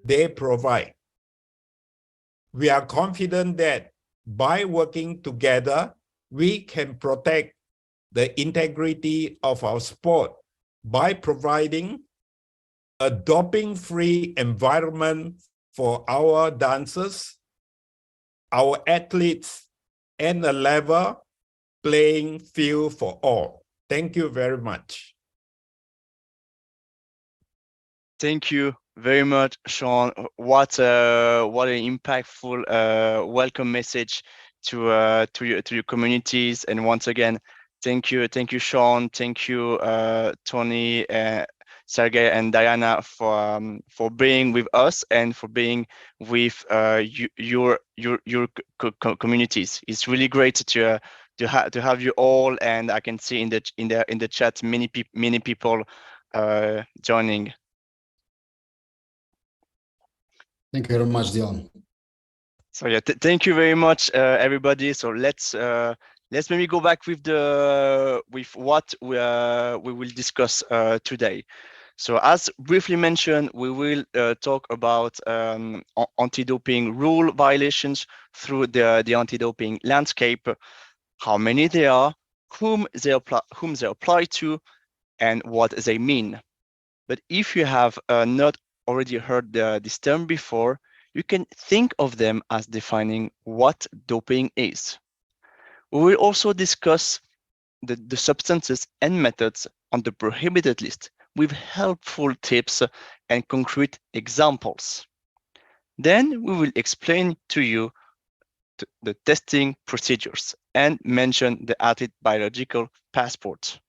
they provide. We are confident that by working together, we can protect the integrity of our sport by providing a doping-free environment for our dancers, our athletes, and a level playing field for all. Thank you very much. Thank you very much, Sean. What an impactful welcome message to your communities. And once again, thank you, Sean. Thank you, Tony, Sergey, and Diana for being with us and for being with your communities. It's really great to have you all, and I can see in the chat many people joining. Thank you very much, Dylan. So yeah, thank you very much, everybody. So let's maybe go back with what we will discuss today. So as briefly mentioned, we will talk about anti-doping rule violations through the anti-doping landscape, how many there are, whom they apply to, and what they mean. But if you have not already heard this term before, you can think of them as defining what doping is. We will also discuss the substances and methods on the prohibited list with helpful tips and concrete examples. Then we will explain to you the testing procedures and mention the athlete biological passport.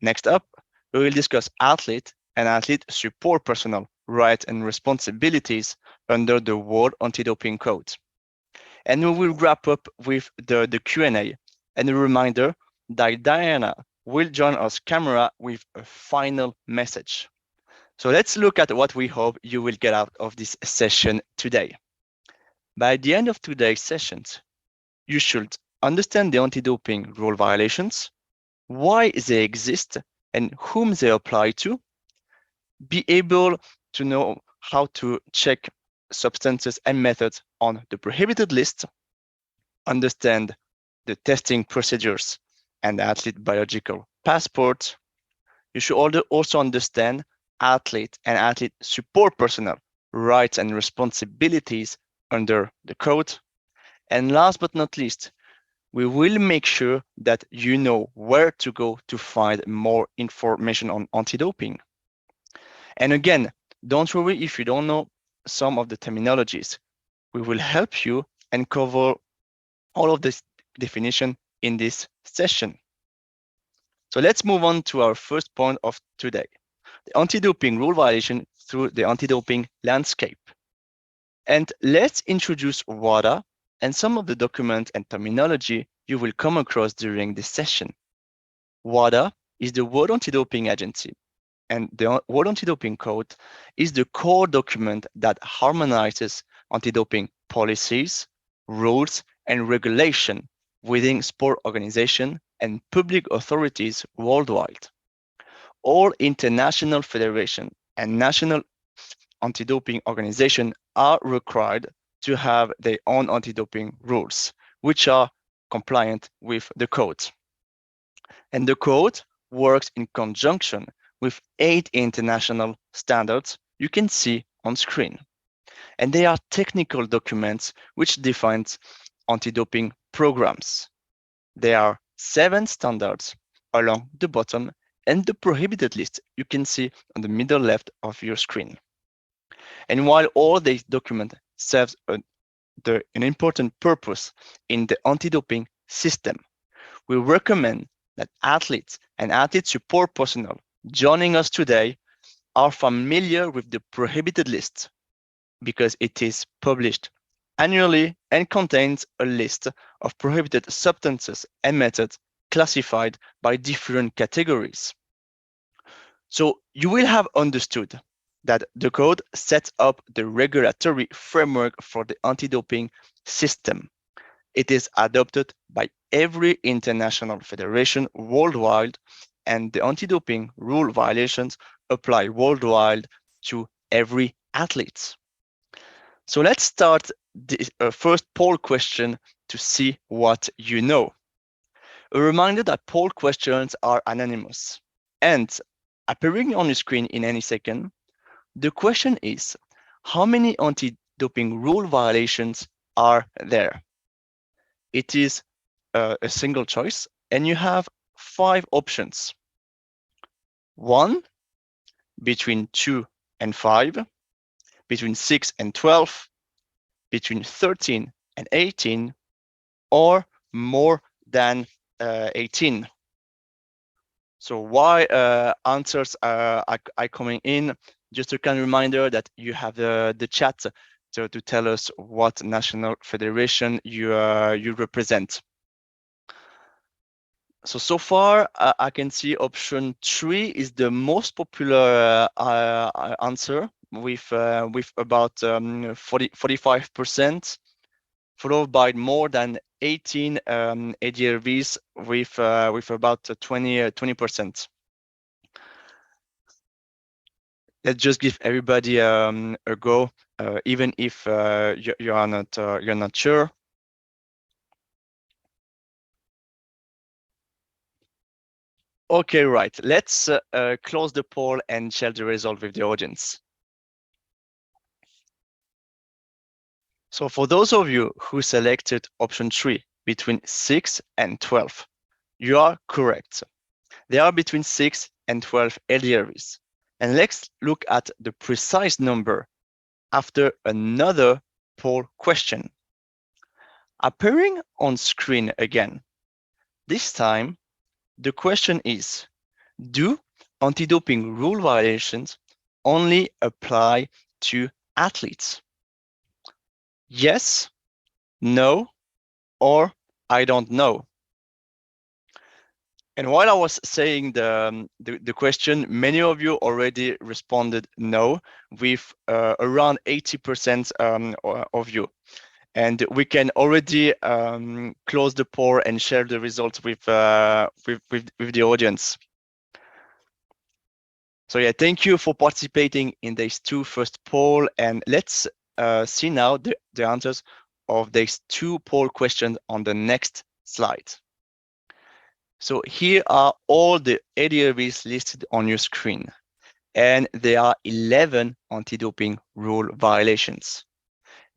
Next up, we will discuss athlete and athlete support personnel rights and responsibilities under the World Anti-Doping Code. And we will wrap up with the Q&A and a reminder that Diana will join us camera with a final message. So let's look at what we hope you will get out of this session today. By the end of today's sessions, you should understand the anti-doping rule violations, why they exist and whom they apply to, be able to know how to check substances and methods on the prohibited list, understand the testing procedures and the athlete biological passport. You should also understand athlete and athlete support personnel rights and responsibilities under the code. And last but not least, we will make sure that you know where to go to find more information on anti-doping. And again, don't worry if you don't know some of the terminologies. We will help you and cover all of this definition in this session. So let's move on to our first point of today, the anti-doping rule violation through the anti-doping landscape. And let's introduce WADA and some of the documents and terminology you will come across during this session. WADA is the World Anti-Doping Agency, and the World Anti-Doping Code is the core document that harmonizes anti-doping policies, rules, and regulation within sport organizations and public authorities worldwide. All international federations and national anti-doping organizations are required to have their own anti-doping rules, which are compliant with the code. And the code works in conjunction with 8 international standards you can see on screen. And they are technical documents which define anti-doping programs. There are 7 standards along the bottom, and the prohibited list you can see on the middle left of your screen. And while all these documents serve an important purpose in the anti-doping system, we recommend that athletes and athlete support personnel joining us today are familiar with the prohibited list because it is published annually and contains a list of prohibited substances and methods classified by different categories. So you will have understood that the code sets up the regulatory framework for the anti-doping system. It is adopted by every international federation worldwide, and the anti-doping rule violations apply worldwide to every athlete. So let's start the first poll question to see what you know. A reminder that poll questions are anonymous and appearing on your screen in any second. The question is, how many anti-doping rule violations are there? It is a single choice, and you have 5 options. 1, between 2 and 5, between 6 and 12, between 13 and 18, or more than 18. So why answers are coming in? Just a kind of reminder that you have the chat to tell us what national federation you represent. So far, I can see option 3 is the most popular answer with about 45%, followed by more than 18 ADRVs with about 20%. Let's just give everybody a go, even if you're not sure. Okay, right. Let's close the poll and share the result with the audience. So for those of you who selected option 3 between 6 and 12, you are correct. They are between 6 and 12 LDRVs. And let's look at the precise number after another poll question. Appearing on screen again. This time, the question is, do anti-doping rule violations only apply to athletes? Yes, no, or I don't know. And while I was saying the question, many of you already responded no, with around 80% of you. And we can already close the poll and share the results with the audience. So yeah, thank you for participating in these 2 first poll, and let's see now the answers of these 2 poll questions on the next slide. So here are all the ADRVs listed on your screen, and there are 11 anti-doping rule violations.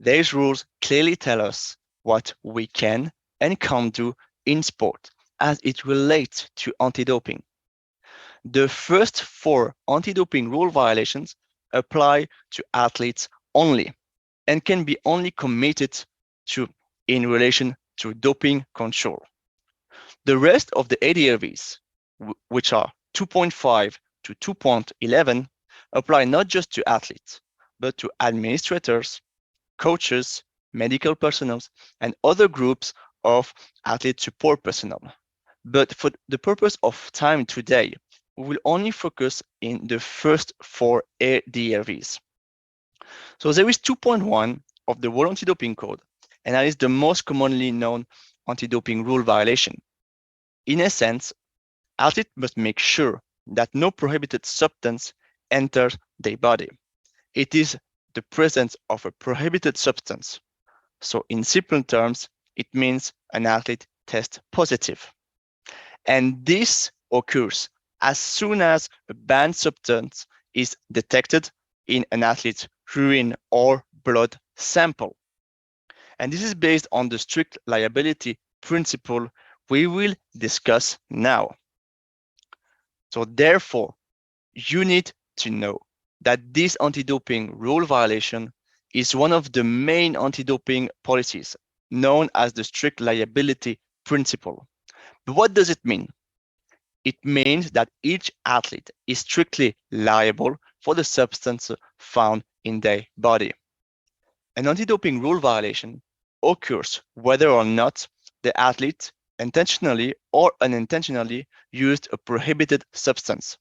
These rules clearly tell us what we can and can't do in sport as it relates to anti-doping. The first 4 anti-doping rule violations apply to athletes only and can be only committed to in relation to doping control. The rest of the ADRVs, which are 2.5 to 2.11, apply not just to athletes, but to administrators, coaches, medical personnel, and other groups of athlete support personnel. But for the purpose of time today, we will only focus in the first 4 ADRVs. So there is 2.1 of the World Anti-Doping Code, and that is the most commonly known anti-doping rule violation. In essence, athletes must make sure that no prohibited substance enters their body. It is the presence of a prohibited substance. So in simple terms, it means an athlete tests positive. And this occurs as soon as a banned substance is detected in an athlete's urine or blood sample. And this is based on the strict liability principle we will discuss now. So therefore, you need to know that this anti-doping rule violation is one of the main anti-doping policies known as the strict liability principle. But what does it mean? It means that each athlete is strictly liable for the substance found in their body. An anti-doping rule violation occurs whether or not the athlete intentionally or unintentionally used a prohibited substance.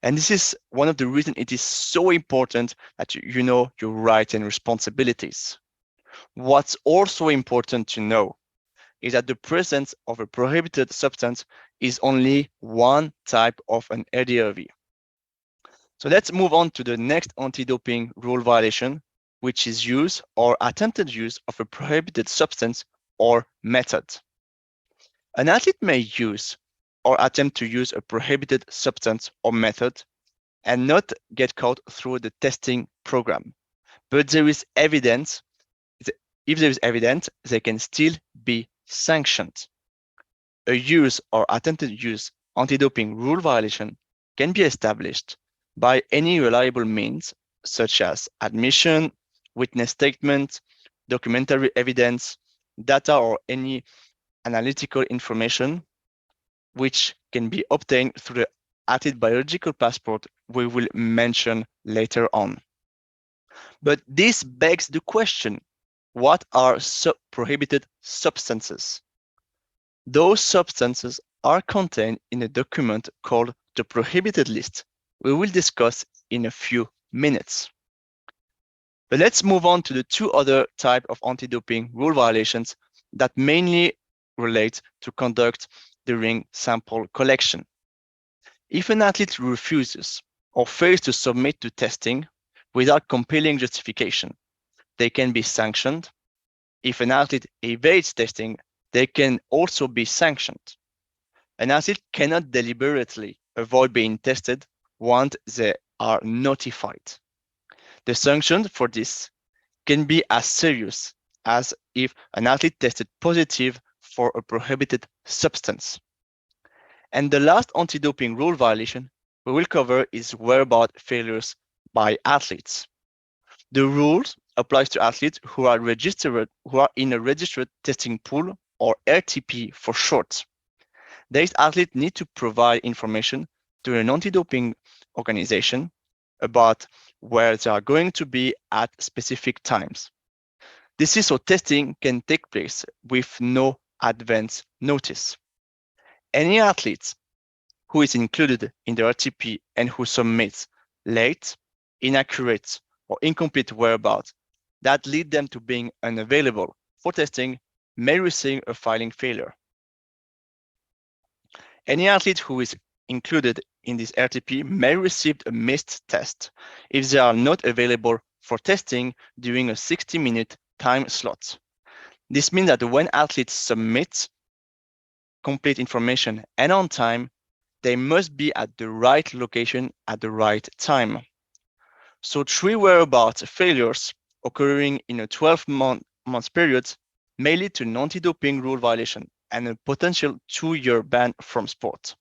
And this is one of the reasons it is so important that you know your rights and responsibilities. What's also important to know is that the presence of a prohibited substance is only one type of an ADRV. So let's move on to the next anti-doping rule violation, which is use or attempted use of a prohibited substance or method. An athlete may use or attempt to use a prohibited substance or method and not get caught through the testing program. But there is evidence, if there is evidence, they can still be sanctioned. A use or attempted use anti-doping rule violation can be established by any reliable means, such as admission, witness statement, documentary evidence, data, or any analytical information, which can be obtained through the athlete biological passport we will mention later on. But this begs the question, what are prohibited substances? Those substances are contained in a document called the prohibited list we will discuss in a few minutes. But let's move on to the two other types of anti-doping rule violations that mainly relate to conduct during sample collection. If an athlete refuses or fails to submit to testing without compelling justification, they can be sanctioned. If an athlete evades testing, they can also be sanctioned. An athlete cannot deliberately avoid being tested once they are notified. The sanction for this can be as serious as if an athlete tested positive for a prohibited substance. And the last anti-doping rule violation we will cover is whereabout failures by athletes. The rules applies to athletes who are in a registered testing pool, or RTP for short. These athletes need to provide information to an anti-doping organization about where they are going to be at specific times. This is so testing can take place with no advance notice. Any athlete who is included in the RTP and who submits late, inaccurate, or incomplete whereabouts that lead them to being unavailable for testing may receive a filing failure. Any athlete who is included in this RTP may receive a missed test if they are not available for testing during a 60-minute time slot. This means that when athletes submit complete information and on time, they must be at the right location at the right time. So 3 whereabouts failures occurring in a 12-month period may lead to an anti-doping rule violation and a potential 2-year ban from sport.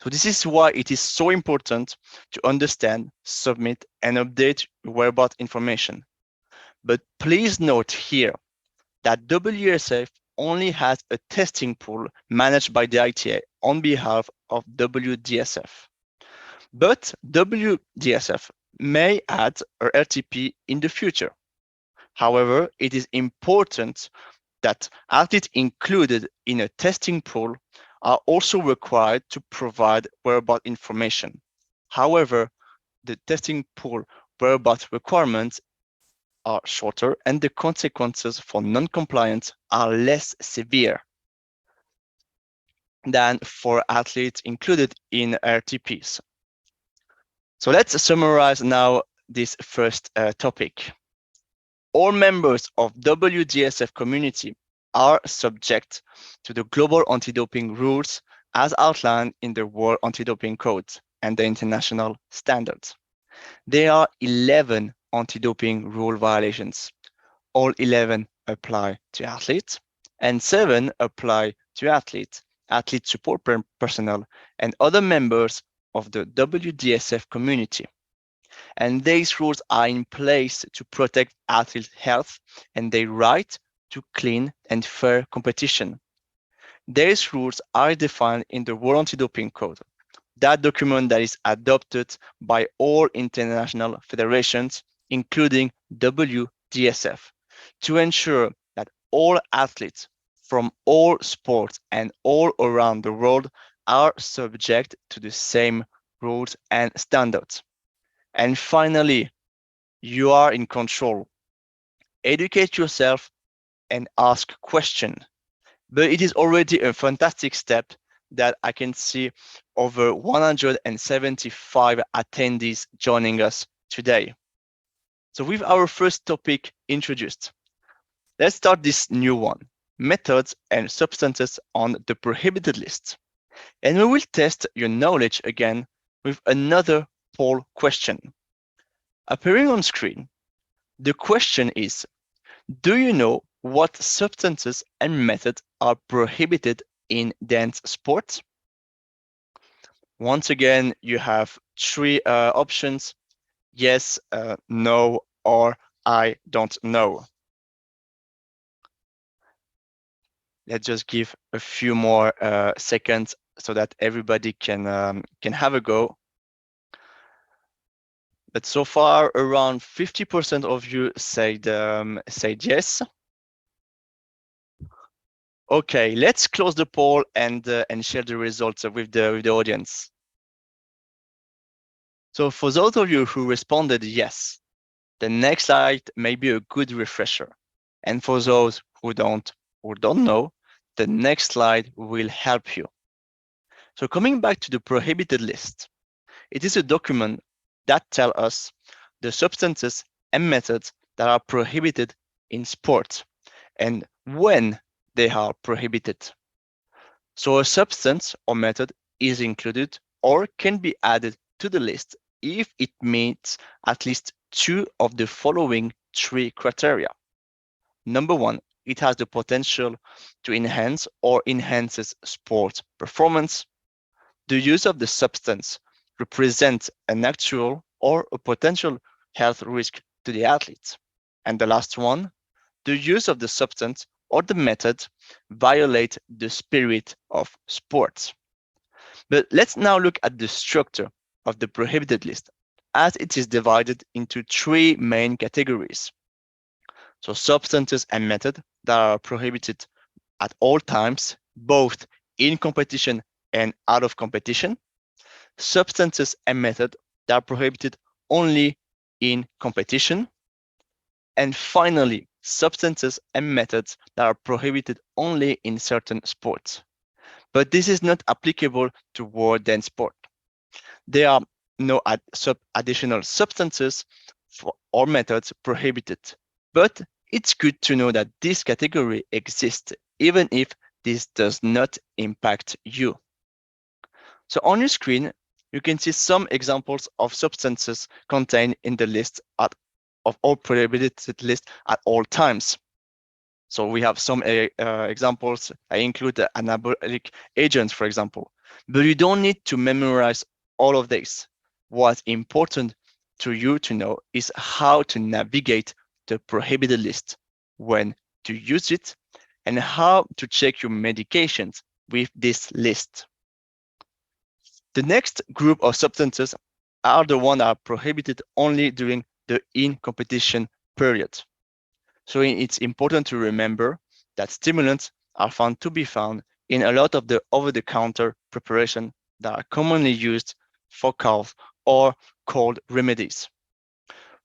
So this is why it is so important to understand, submit, and update whereabouts information. But please note here that WSF only has a testing pool managed by the ITA on behalf of WDSF. But WDSF may add a RTP in the future. However, it is important that athletes included in a testing pool are also required to provide whereabouts information. However, the testing pool whereabouts requirements are shorter and the consequences for non-compliance are less severe than for athletes included in RTPs. So let's summarize now this first topic. All members of WDSF community are subject to the global anti-doping rules as outlined in the World Anti-Doping Code and the international standards. There are 11 anti-doping rule violations. All 11 apply to athletes, and 7 apply to athletes, athlete support personnel, and other members of the WDSF community. And these rules are in place to protect athletes' health and their right to clean and fair competition. These rules are defined in the World Anti-Doping Code, that document that is adopted by all international federations, including WDSF, to ensure that all athletes from all sports and all around the world are subject to the same rules and standards. And finally, you are in control. Educate yourself and ask questions. But it is already a fantastic step that I can see over 175 attendees joining us today. So with our first topic introduced, let's start this new one, methods and substances on the prohibited list. And we will test your knowledge again with another poll question. Appearing on screen, the question is, do you know what substances and methods are prohibited in dance sports? Once again, you have three options, yes, no, or I don't know. Let's just give a few more seconds so that everybody can have a go. But so far, around 50% of you said yes. Okay, let's close the poll and share the results with the audience. So for those of you who responded yes, the next slide may be a good refresher. And for those who don't know, the next slide will help you. So coming back to the prohibited list, it is a document that tells us the substances and methods that are prohibited in sports and when they are prohibited. So a substance or method is included or can be added to the list if it meets at least two of the following three criteria. Number one, it has the potential to enhance or enhances sport performance. The use of the substance represents an actual or a potential health risk to the athlete. And the last one, the use of the substance or the method violate the spirit of sports. But let's now look at the structure of the prohibited list, as it is divided into three main categories. So substances and methods that are prohibited at all times, both in competition and out of competition. Substances and methods that are prohibited only in competition. And finally, substances and methods that are prohibited only in certain sports. But this is not applicable to world dance sport. There are no additional substances or methods prohibited. But it's good to know that this category exists, even if this does not impact you. So on your screen, you can see some examples of substances contained in the list of all prohibited list at all times. So we have some examples. I include the anabolic agents, for example. But you don't need to memorize all of this. What's important to you to know is how to navigate the prohibited list, when to use it, and how to check your medications with this list. The next group of substances are the ones that are prohibited only during the in-competition period. So it's important to remember that stimulants are found to be found in a lot of the over-the-counter preparation that are commonly used for cough or cold remedies.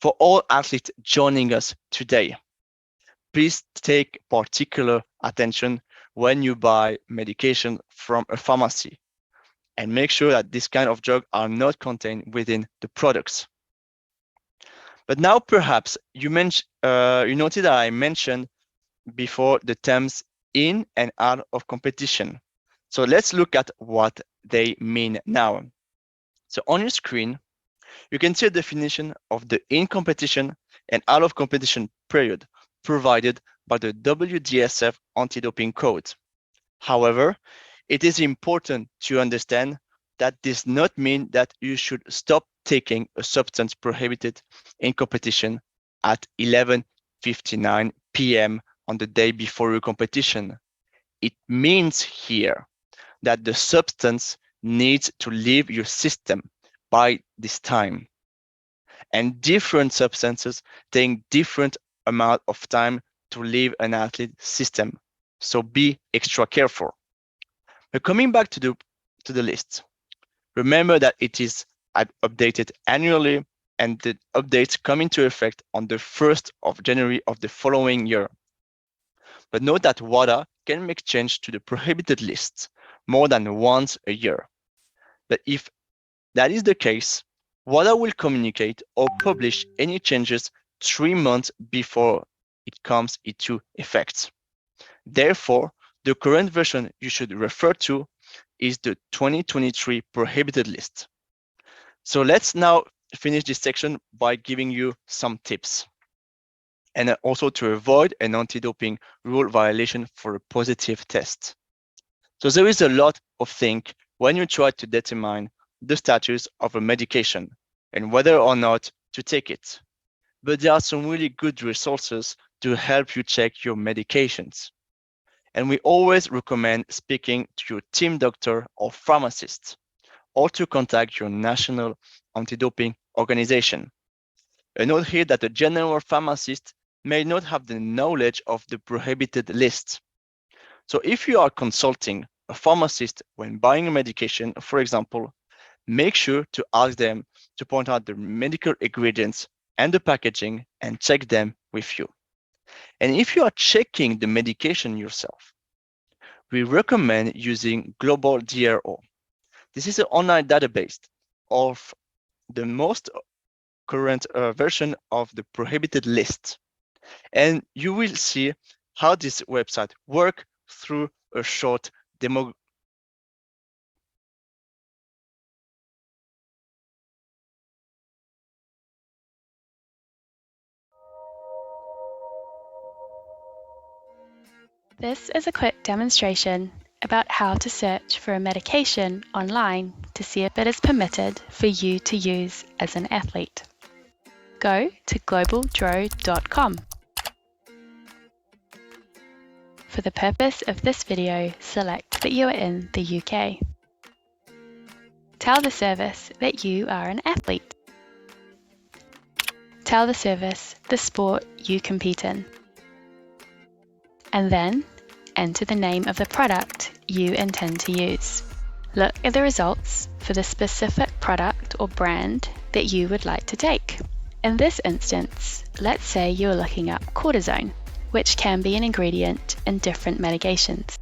For all athletes joining us today, please take particular attention when you buy medication from a pharmacy, and make sure that this kind of drugs are not contained within the products. But now perhaps you noted that I mentioned before the terms in and out of competition. So let's look at what they mean now. So on your screen, you can see a definition of the in competition and out of competition period provided by the WDSF anti-doping code. However, it is important to understand that does not mean that you should stop taking a substance prohibited in competition at 11:59 p.m. on the day before your competition. It means here that the substance needs to leave your system by this time. And different substances take different amount of time to leave an athlete's system. So be extra careful. But coming back to the list, remember that it is updated annually, and the updates come into effect on the 1st of January of the following year. But note that WADA can make change to the prohibited list more than once a year. But if that is the case, WADA will communicate or publish any changes 3 months before it comes into effect. Therefore, the current version you should refer to is the 2023 prohibited list. So let's now finish this section by giving you some tips, and also to avoid an anti-doping rule violation for a positive test. So there is a lot of things when you try to determine the status of a medication and whether or not to take it. But there are some really good resources to help you check your medications. And we always recommend speaking to your team doctor or pharmacist, or to contact your national anti-doping organization. A note here that a general pharmacist may not have the knowledge of the prohibited list. So if you are consulting a pharmacist when buying a medication, for example, make sure to ask them to point out the medical ingredients and the packaging and check them with you. And if you are checking the medication yourself, we recommend using Global DRO. This is an online database of the most current version of the prohibited list. And you will see how this website works through a short demo. This is a quick demonstration about how to search for a medication online to see if it is permitted for you to use as an athlete. Go to globaldro.com. For the purpose of this video, select that you are in the UK. Tell the service that you are an athlete. Tell the service the sport you compete in. And then enter the name of the product you intend to use. Look at the results for the specific product or brand that you would like to take. In this instance, let's say you're looking up cortisone, which can be an ingredient in different medications.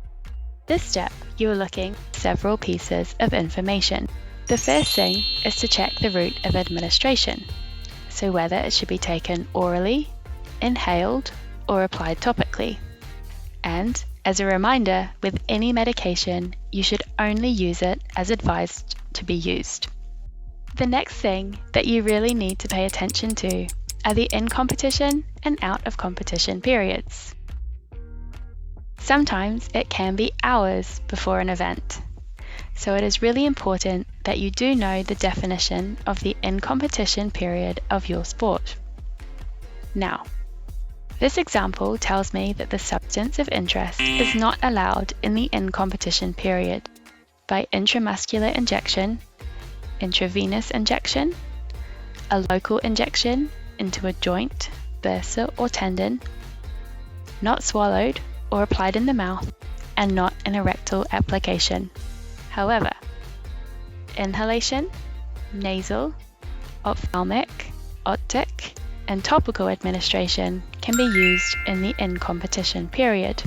This step, you are looking at several pieces of information. The first thing is to check the route of administration, so whether it should be taken orally, inhaled, or applied topically. And as a reminder, with any medication, you should only use it as advised to be used. The next thing that you really need to pay attention to are the in-competition and out-of-competition periods. Sometimes it can be hours before an event, so it is really important that you do know the definition of the in-competition period of your sport. Now, this example tells me that the substance of interest is not allowed in the in-competition period by intramuscular injection, intravenous injection, a local injection into a joint, bursa or tendon, not swallowed or applied in the mouth, and not an rectal application. However, inhalation, nasal, ophthalmic, optic, and topical administration can be used in the in-competition period.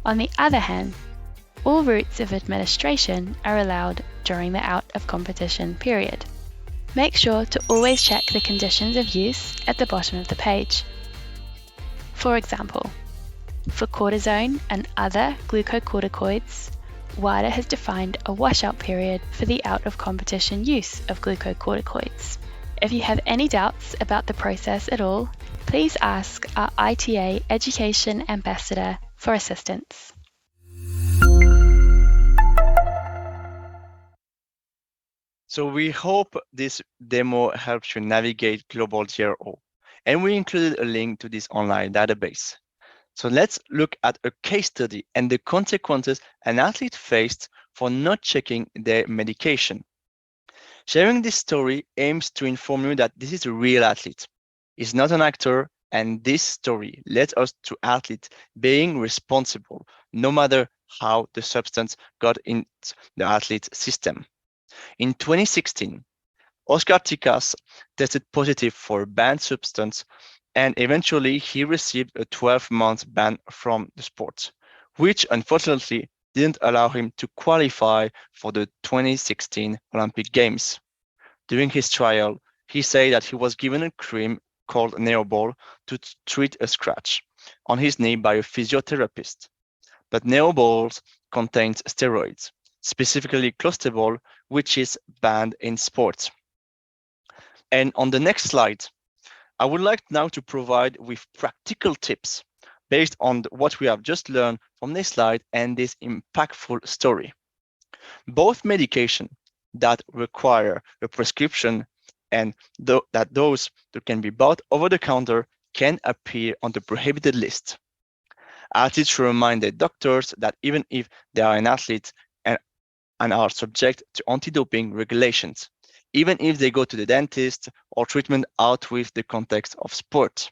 On the other hand, all routes of administration are allowed during the out-of-competition period. Make sure to always check the conditions of use at the bottom of the page. For example, for cortisone and other glucocorticoids, WADA has defined a washout period for the out-of-competition use of glucocorticoids. If you have any doubts about the process at all, please ask our ITA Education Ambassador for assistance. So we hope this demo helps you navigate Global DRO, and we included a link to this online database. So let's look at a case study and the consequences an athlete faced for not checking their medication. Sharing this story aims to inform you that this is a real athlete. He's not an actor, and this story led us to athletes being responsible, no matter how the substance got into the athlete's system. In 2016, Oscar Tikas tested positive for a banned substance, and eventually he received a 12-month ban from the sport, which unfortunately didn't allow him to qualify for the 2016 Olympic Games. During his trial, he said that he was given a cream called Neoball to treat a scratch on his knee by a physiotherapist. But Neoballs contains steroids, specifically clostebol, which is banned in sports. And on the next slide, I would like now to provide with practical tips based on what we have just learned from this slide and this impactful story. Both medication that require a prescription and those that can be bought over the counter can appear on the prohibited list. Athletes should remind their doctors that even if they are an athlete and are subject to anti-doping regulations, even if they go to the dentist or treatment out with the context of sport.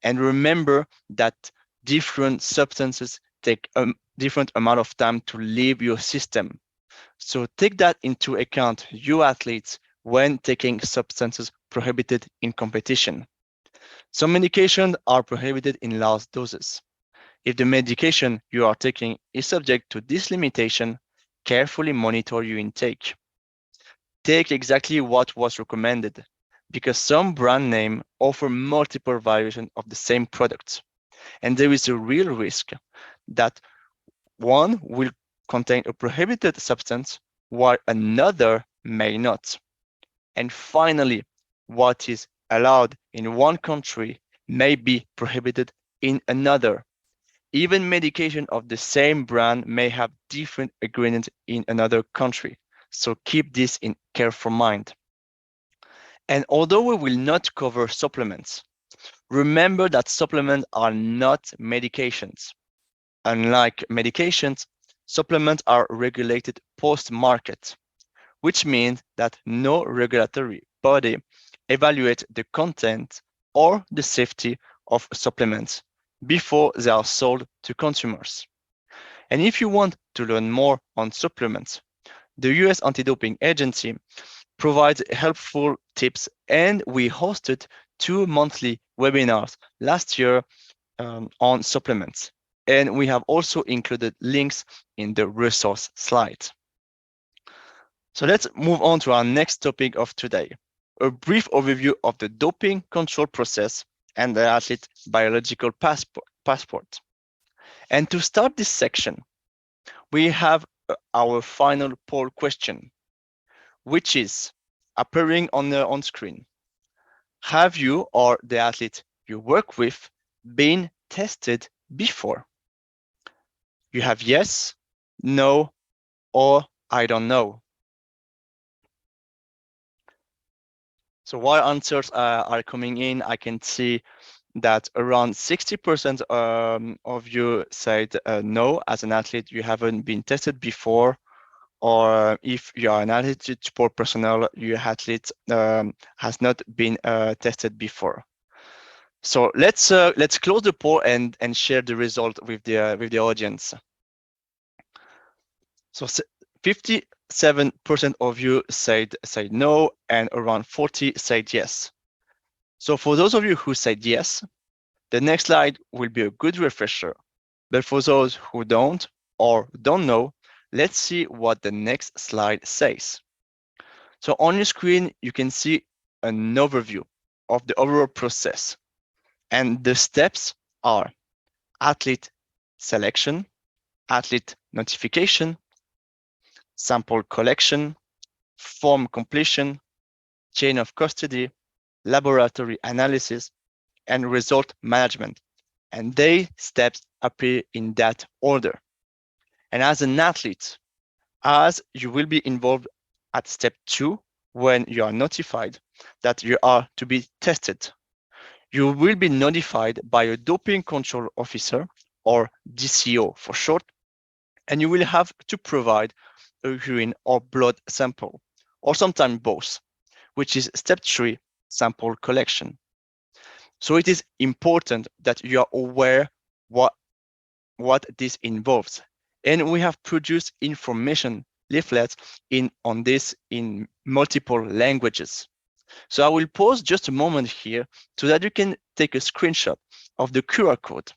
And remember that different substances take a different amount of time to leave your system. So take that into account, you athletes, when taking substances prohibited in competition. Some medications are prohibited in large doses. If the medication you are taking is subject to this limitation, carefully monitor your intake. Take exactly what was recommended, because some brand names offer multiple variations of the same product, and there is a real risk that one will contain a prohibited substance while another may not. And finally, what is allowed in one country may be prohibited in another. Even medication of the same brand may have different ingredients in another country. So keep this in careful mind. And although we will not cover supplements, remember that supplements are not medications. Unlike medications, supplements are regulated post-market, which means that no regulatory body evaluates the content or the safety of supplements before they are sold to consumers. And if you want to learn more on supplements, the US Anti-Doping Agency provides helpful tips, and we hosted 2 monthly webinars last year on supplements. And we have also included links in the resource slide. So let's move on to our next topic of today, a brief overview of the doping control process and the athlete biological passport. And to start this section, we have our final poll question, which is appearing on screen. Have you or the athlete you work with been tested before? You have yes, no, or I don't know. So while answers are coming in, I can see that around 60% of you said no, as an athlete, you haven't been tested before, or if you are an athlete support personnel, your athlete has not been tested before. So let's close the poll and share the result with the audience. So 57% of you said no, and around 40 said yes. So for those of you who said yes, the next slide will be a good refresher. But for those who don't or don't know, let's see what the next slide says. So on your screen, you can see an overview of the overall process. And the steps are athlete selection, athlete notification, sample collection, form completion, chain of custody, laboratory analysis, and result management. And these steps appear in that order. And as an athlete, as you will be involved at step 2, when you are notified that you are to be tested, you will be notified by a doping control officer, or DCO for short, and you will have to provide a urine or blood sample, or sometimes both, which is step 3, sample collection. So it is important that you are aware what this involves. And we have produced information leaflets on this in multiple languages. So I will pause just a moment here so that you can take a screenshot of the QR code,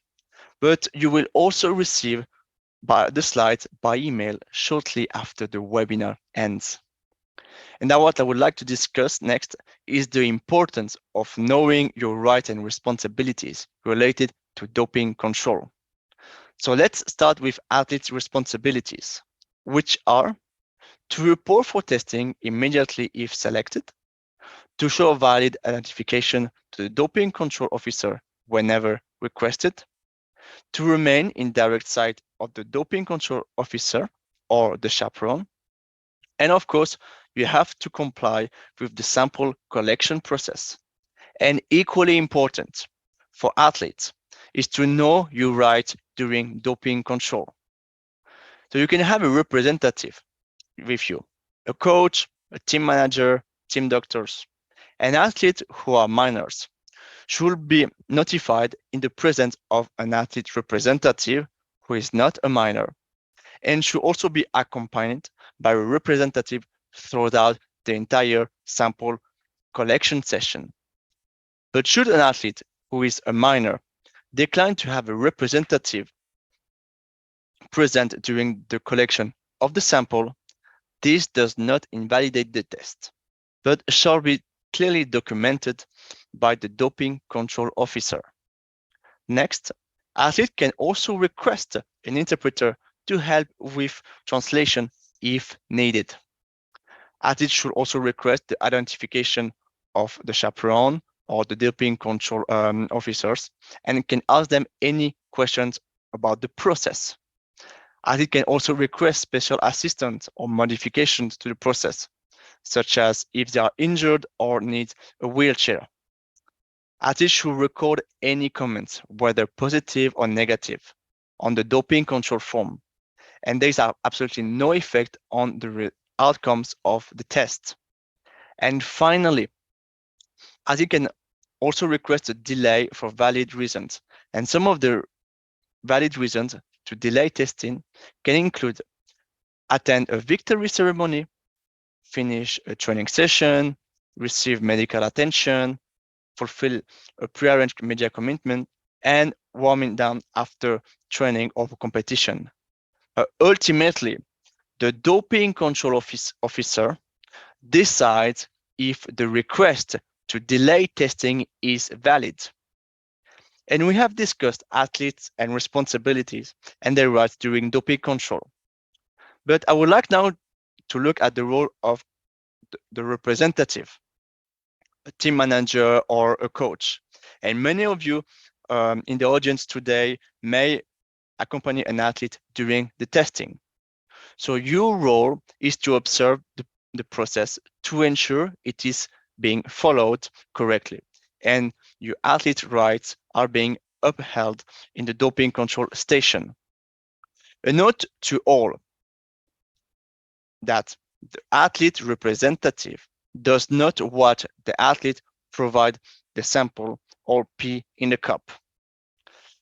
but you will also receive the slides by email shortly after the webinar ends. And now what I would like to discuss next is the importance of knowing your rights and responsibilities related to doping control. So let's start with athletes' responsibilities, which are to report for testing immediately if selected, to show valid identification to the doping control officer whenever requested, to remain in direct sight of the doping control officer or the chaperone, and of course, you have to comply with the sample collection process. And equally important for athletes is to know your rights during doping control. So you can have a representative with you, a coach, a team manager, team doctors. And athletes who are minors should be notified in the presence of an athlete representative who is not a minor, and should also be accompanied by a representative throughout the entire sample collection session. But should an athlete who is a minor decline to have a representative present during the collection of the sample, this does not invalidate the test, but shall be clearly documented by the doping control officer. Next, athletes can also request an interpreter to help with translation if needed. Athletes should also request the identification of the chaperone or the doping control officers, and can ask them any questions about the process. Athletes can also request special assistance or modifications to the process, such as if they are injured or need a wheelchair. Athletes should record any comments, whether positive or negative, on the doping control form, and these have absolutely no effect on the outcomes of the test. And finally, athletes can also request a delay for valid reasons, and some of the valid reasons to delay testing can include attend a victory ceremony, finish a training session, receive medical attention, fulfill a prearranged media commitment, and warming down after training or competition. Ultimately, the doping control officer decides if the request to delay testing is valid. And we have discussed athletes and responsibilities and their rights during doping control. But I would like now to look at the role of the representative, a team manager or a coach. And many of you in the audience today may accompany an athlete during the testing. So your role is to observe the process to ensure it is being followed correctly, and your athlete rights are being upheld in the doping control station. A note to all that the athlete representative does not watch the athlete provide the sample or pee in the cup.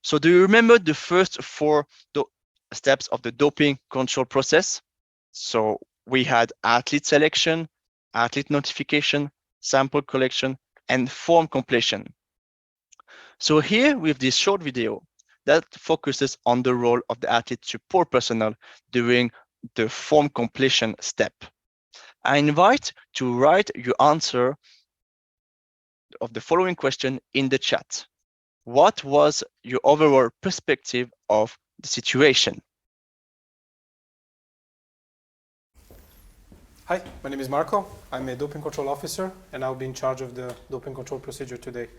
So do you remember the first four steps of the doping control process? So we had athlete selection, athlete notification, sample collection, and form completion. So here with this short video that focuses on the role of the athlete support personnel during the form completion step. I invite to write your answer of the following question in the chat. What was your overall perspective of the situation? Hi, my name is Marco. I'm a doping control officer, and I'll be in charge of the doping control procedure today.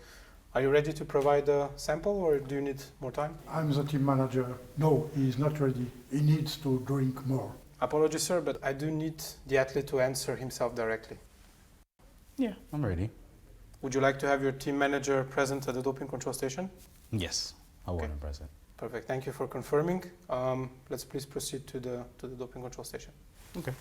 Are you ready to provide a sample, or do you need more time? I'm the team manager. No, he is not ready. He needs to drink more. Apologies, sir, but I do need the athlete to answer himself directly. Yeah, I'm ready. Would you like to have your team manager present at the doping control station? Yes, I want him present. Perfect. Thank you for confirming. Let's please proceed to the doping control station. Okay.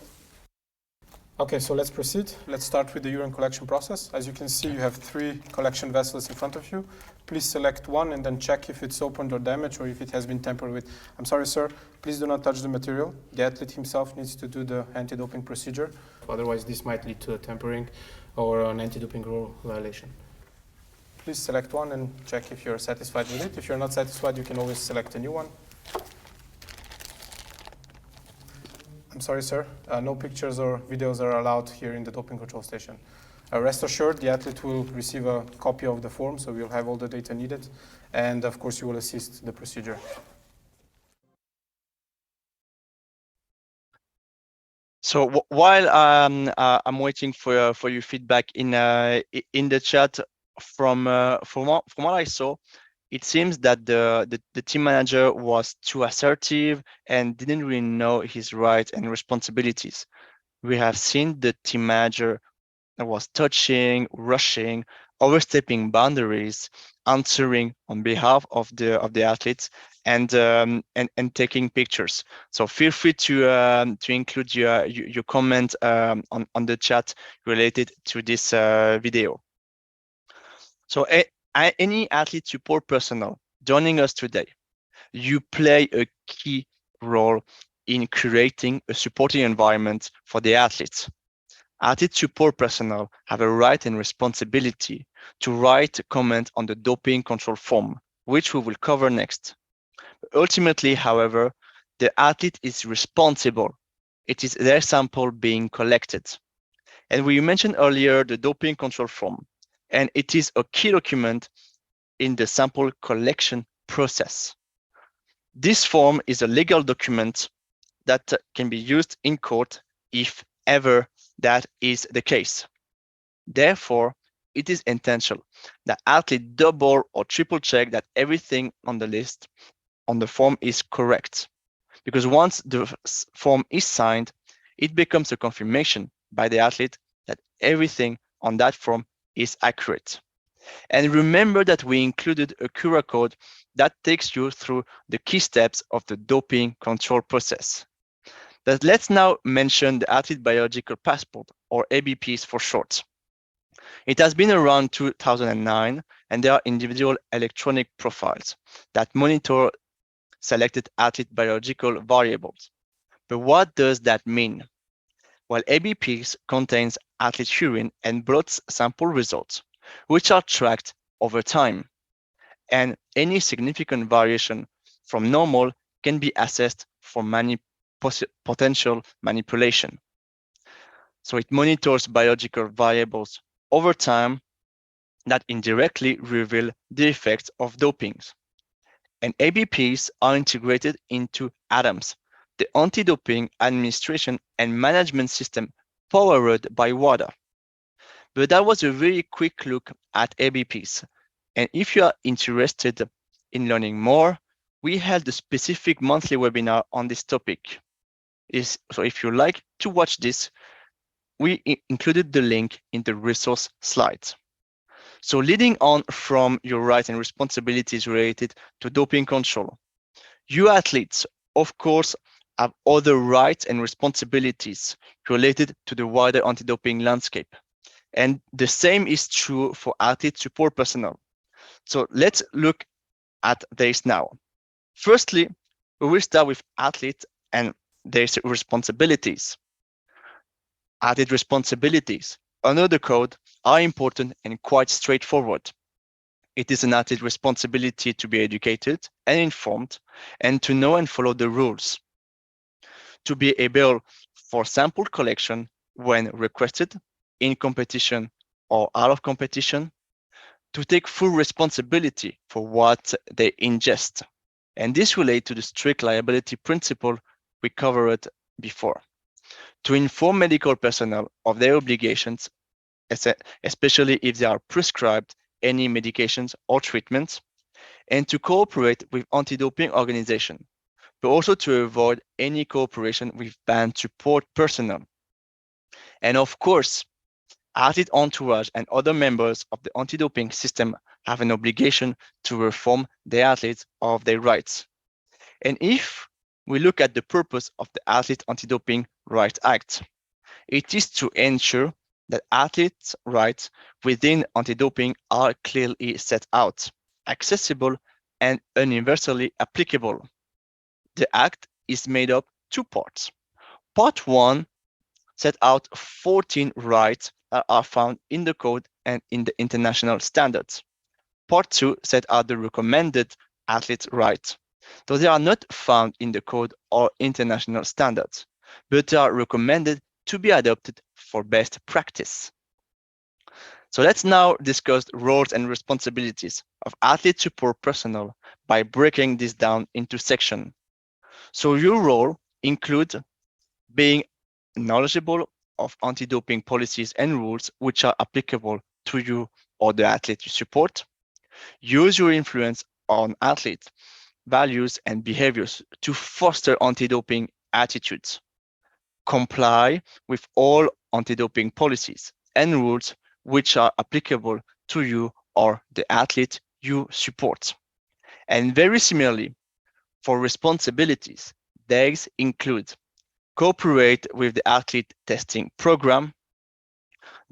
Okay, so let's proceed. Let's start with the urine collection process. As you can see, you have 3 collection vessels in front of you. Please select one and then check if it's opened or damaged or if it has been tampered with. I'm sorry, sir. Please do not touch the material. The athlete himself needs to do the anti-doping procedure. Otherwise, this might lead to a tampering or an anti-doping rule violation. Please select one and check if you're satisfied with it. If you're not satisfied, you can always select a new one. I'm sorry, sir. No pictures or videos are allowed here in the doping control station. Rest assured, the athlete will receive a copy of the form, so you'll have all the data needed, and of course you will assist the procedure. So while I'm waiting for your feedback in the chat, from what I saw, it seems that the team manager was too assertive and didn't really know his rights and responsibilities. We have seen the team manager was touching, rushing, overstepping boundaries, answering on behalf of the athletes, and taking pictures. So feel free to include your comment on the chat related to this video. So any athlete support personnel joining us today, you play a key role in creating a supporting environment for the athletes. Athlete support personnel have a right and responsibility to write a comment on the doping control form, which we will cover next. Ultimately, however, the athlete is responsible. It is their sample being collected. And we mentioned earlier the doping control form, and it is a key document in the sample collection process. This form is a legal document that can be used in court if ever that is the case. Therefore, it is essential that athlete double or triple check that everything on the list on the form is correct. Because once the form is signed, it becomes a confirmation by the athlete that everything on that form is accurate. And remember that we included a QR code that takes you through the key steps of the doping control process. But let's now mention the Athlete Biological Passport, or ABPs for short. It has been around 2009, and there are individual electronic profiles that monitor selected athlete biological variables. But what does that mean? Well, ABPs contains athlete urine and blood sample results, which are tracked over time. And any significant variation from normal can be assessed for potential manipulation. So it monitors biological variables over time that indirectly reveal the effects of dopings. And ABPs are integrated into ADAMS, the anti-doping administration and management system powered by WADA. But that was a very quick look at ABPs. And if you are interested in learning more, we held a specific monthly webinar on this topic. So if you like to watch this, we included the link in the resource slides. So leading on from your rights and responsibilities related to doping control, you athletes, of course, have other rights and responsibilities related to the wider anti-doping landscape. And the same is true for athlete support personnel. So let's look at this now. Firstly, we will start with athletes and their responsibilities. Athlete responsibilities under the code are important and quite straightforward. It is an athlete responsibility to be educated and informed and to know and follow the rules. To be able for sample collection when requested, in competition or out of competition, to take full responsibility for what they ingest. And this relates to the strict liability principle we covered before. To inform medical personnel of their obligations, especially if they are prescribed any medications or treatments, and to cooperate with anti-doping organizations, but also to avoid any cooperation with banned support personnel. And of course, athlete entourage and other members of the anti-doping system have an obligation to inform the athletes of their rights. And if we look at the purpose of the Athlete Anti-Doping Rights Act, it is to ensure that athletes' rights within anti-doping are clearly set out, accessible, and universally applicable. The Act is made up two parts. Part 1 set out 14 rights that are found in the code and in the international standards. Part 2 set out the recommended athlete's rights, though they are not found in the code or international standards, but they are recommended to be adopted for best practice. So let's now discuss roles and responsibilities of athlete support personnel by breaking this down into sections. So your role includes being knowledgeable of anti-doping policies and rules which are applicable to you or the athlete you support. Use your influence on athletes, values, and behaviors to foster anti-doping attitudes. Comply with all anti-doping policies and rules which are applicable to you or the athlete you support. And very similarly, for responsibilities, these include cooperate with the athlete testing program,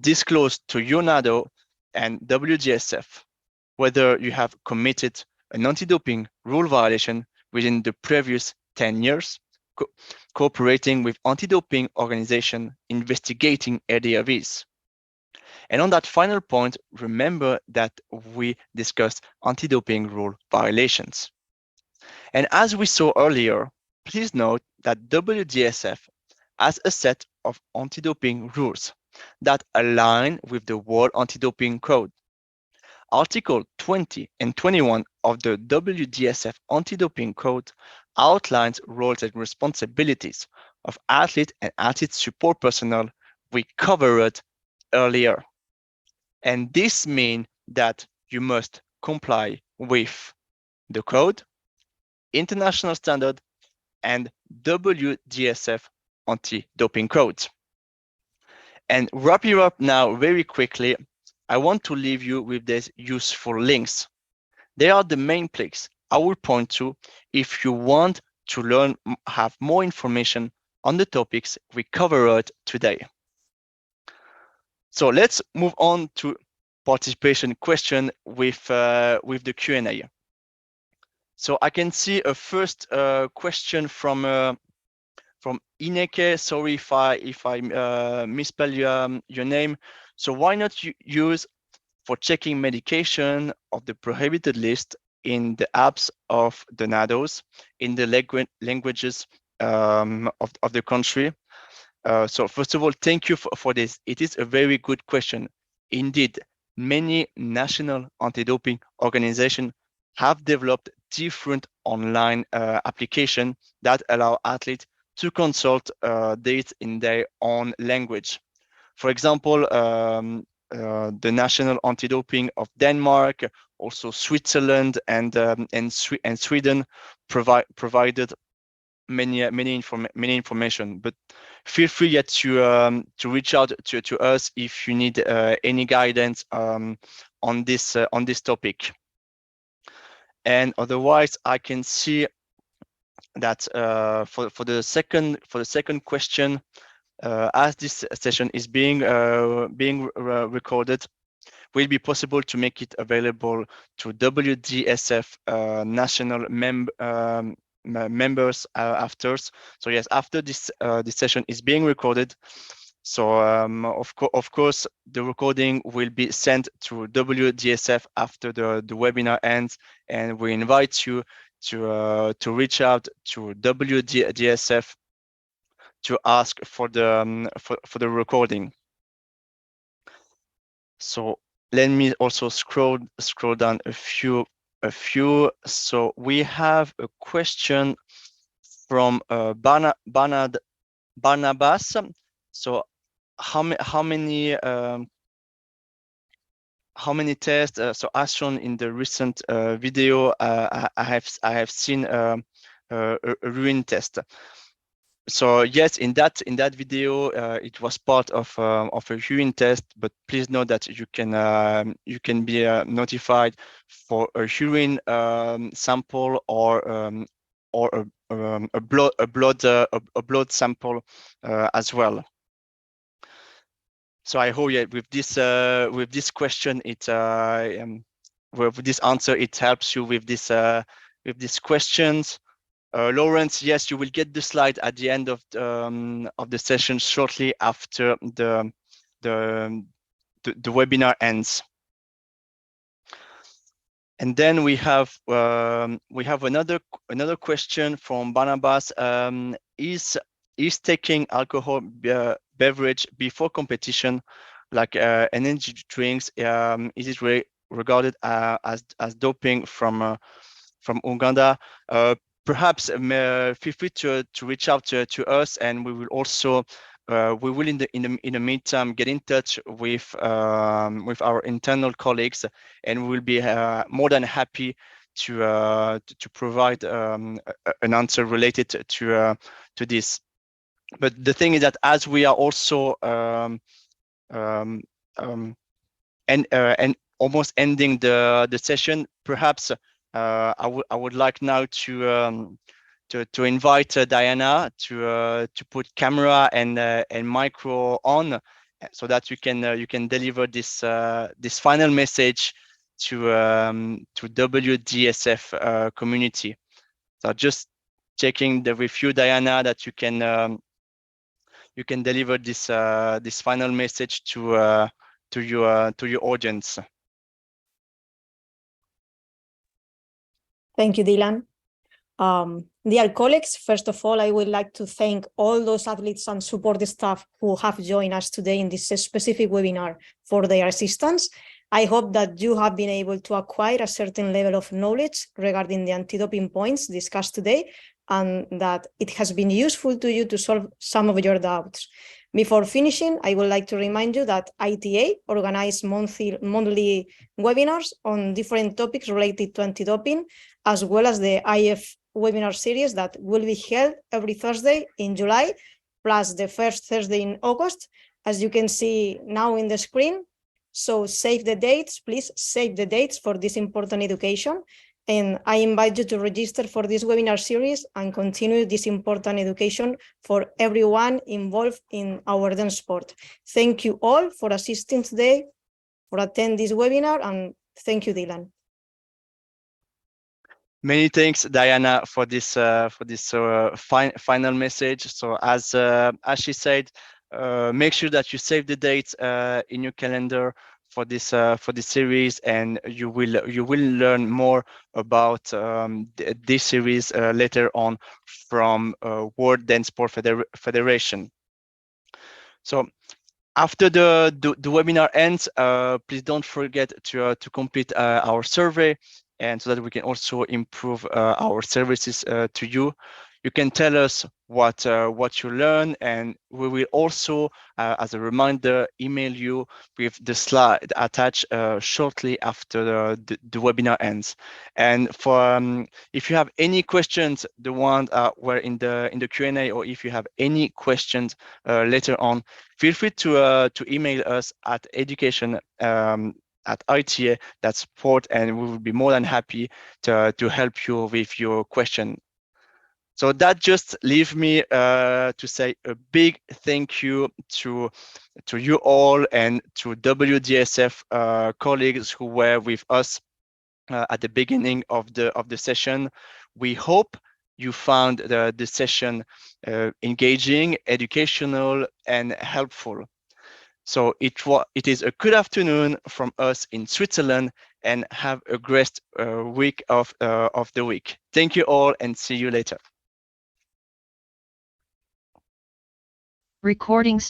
disclose to UNADO and WGSF whether you have committed an anti-doping rule violation within the previous 10 years, cooperating with anti-doping organization investigating ADRVs. And on that final point, remember that we discussed anti-doping rule violations. And as we saw earlier, please note that WGSF has a set of anti-doping rules that align with the World Anti-Doping Code. Article 20 and 21 of the WGSF Anti-Doping Code outlines roles and responsibilities of athlete and athlete support personnel we covered earlier. And this means that you must comply with the code, international standard, and WGSF anti-doping codes. And wrapping up now very quickly, I want to leave you with these useful links. They are the main places I will point to if you want to have more information on the topics we covered today. So let's move on to participation question with the Q&A. So I can see a first question from Ineke. Sorry if I misspell your name. So why not use for checking medication of the prohibited list in the apps of the NADOs in the languages of the country? So first of all, thank you for this. It is a very good question. Indeed, many national anti-doping organizations have developed different online applications that allow athletes to consult data in their own language. For example, the National Anti-Doping of Denmark, also Switzerland and Sweden provided many information. But feel free yet to reach out to us if you need any guidance on this topic. And otherwise, I can see that for the second question, as this session is being recorded, will be possible to make it available to WGSF national members after. So yes, after this session is being recorded. So of course, the recording will be sent to WGSF after the webinar ends, and we invite you to reach out to WGSF to ask for the recording. So let me also scroll down a few. So we have a question from Barnabas. So how many tests? So as shown in the recent video, I have seen a urine test. So yes, in that video, it was part of a urine test. But please know that you can be notified for a urine sample or a blood sample as well. So I hope with this question, with this answer, it helps you with these questions. Lawrence, yes, you will get the slide at the end of the session shortly after the webinar ends. And then we have another question from Barnabas. Is taking alcohol beverage before competition like energy drinks, is it regarded as doping from Uganda? Perhaps feel free to reach out to us, and we will also we will in the meantime get in touch with our internal colleagues, and we will be more than happy to provide an answer related to this. But the thing is that as we are also and almost ending the session, perhaps I would like now to invite Diana to put camera and micro on, so that you can deliver this final message to WDSF community. So just checking with you, Diana, that you can deliver this final message to your audience. Thank you, Dylan. Dear colleagues, first of all, I would like to thank all those athletes and support staff who have joined us today in this specific webinar for their assistance. I hope that you have been able to acquire a certain level of knowledge regarding the anti-doping points discussed today, and that it has been useful to you to solve some of your doubts. Before finishing, I would like to remind you that ITA organizes monthly webinars on different topics related to anti-doping, as well as the IF webinar series that will be held every Thursday in July, plus the first Thursday in August, as you can see now in the screen. So save the dates, please save the dates for this important education. And I invite you to register for this webinar series and continue this important education for everyone involved in our dance sport. Thank you all for assisting today, for attending this webinar, and thank you, Dylan. Many thanks, Diana, for this final message. So as she said, make sure that you save the dates in your calendar for this series, and you will learn more about this series later on from World Dance Sport Federation. So after the webinar ends, please don't forget to complete our survey, and so that we can also improve our services to you. You can tell us what you learn, and we will also, as a reminder, email you with the slide attached shortly after the webinar ends. And for if you have any questions, the ones were in the Q&A, or if you have any questions later on, feel free to email us at education@ITA.sport, and we will be more than happy to help you with your question. So that just leaves me to say a big thank you to you all, and to WDSF colleagues who were with us at the beginning of the session. We hope you found the session engaging, educational, and helpful. So it is a good afternoon from us in Switzerland, and have a great week of the week. Thank you all, and see you later. Recording